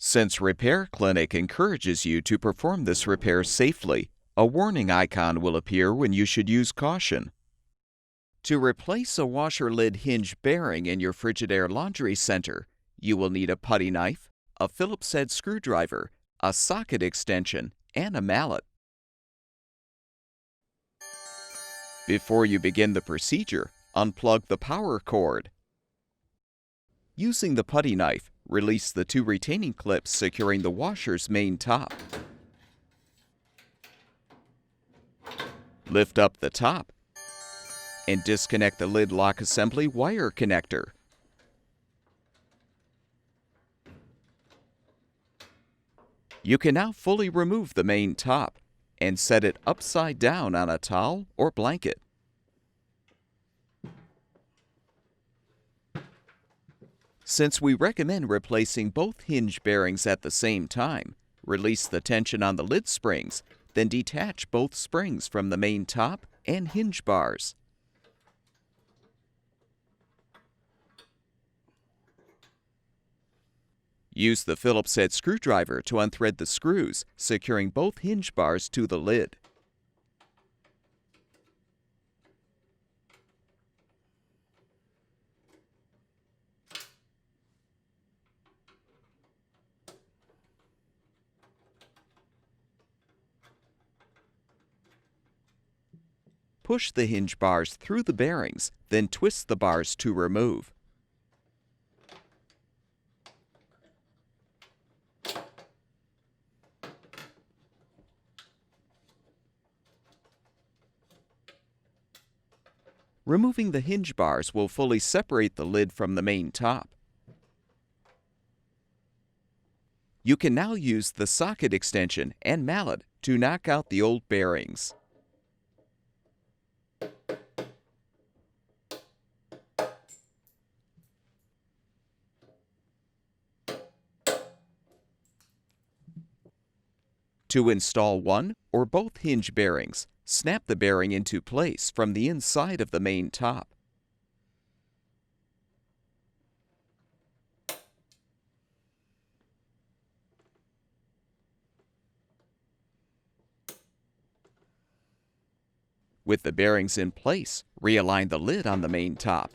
Since Repair Clinic encourages you to perform this repair safely, a warning icon will appear when you should use caution. To replace a washer lid hinge bearing in your Frigidaire laundry center, you will need a putty knife, a Phillips head screwdriver, a socket extension, and a mallet. Before you begin the procedure, unplug the power cord. Using the putty knife, release the two retaining clips securing the washer's main top. Lift up the top and disconnect the lid lock assembly wire connector. You can now fully remove the main top and set it upside down on a towel or blanket. Since we recommend replacing both hinge bearings at the same time, release the tension on the lid springs, then detach both springs from the main top and hinge bars. Use the Phillips head screwdriver to unthread the screws, securing both hinge bars to the lid. Push the hinge bars through the bearings, then twist the bars to remove. Removing the hinge bars will fully separate the lid from the main top. You can now use the socket extension and mallet to knock out the old bearings. To install one or both hinge bearings, snap the bearing into place from the inside of the main top. With the bearings in place, realign the lid on the main top.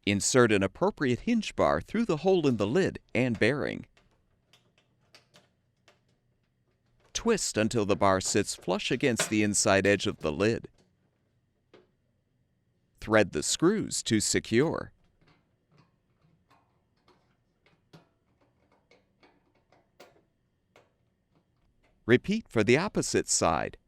Insert an appropriate hinge bar through the hole in the lid and bearing. Twist until the bar sits flush against the inside edge of the lid. Thread the screws to secure. Repeat for the opposite side.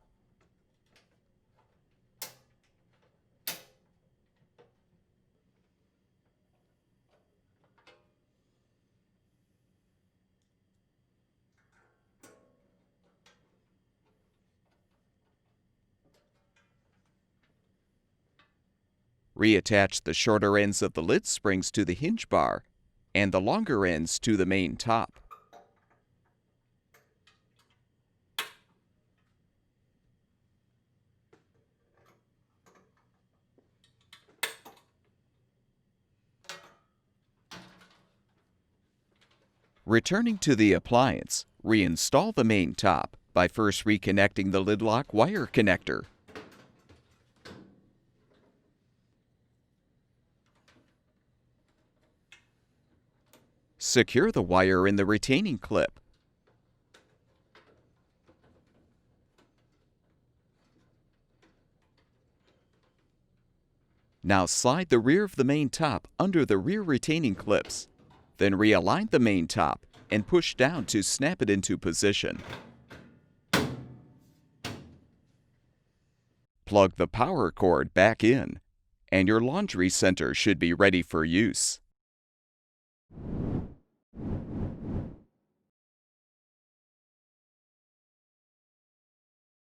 Reattach the shorter ends of the lid springs to the hinge bar and the longer ends to the main top. Returning to the appliance, reinstall the main top by first reconnecting the lid lock wire connector. Secure the wire in the retaining clip. Now slide the rear of the main top under the rear retaining clips. Then realign the main top and push down to snap it into position. Plug the power cord back in, and your laundry center should be ready for use.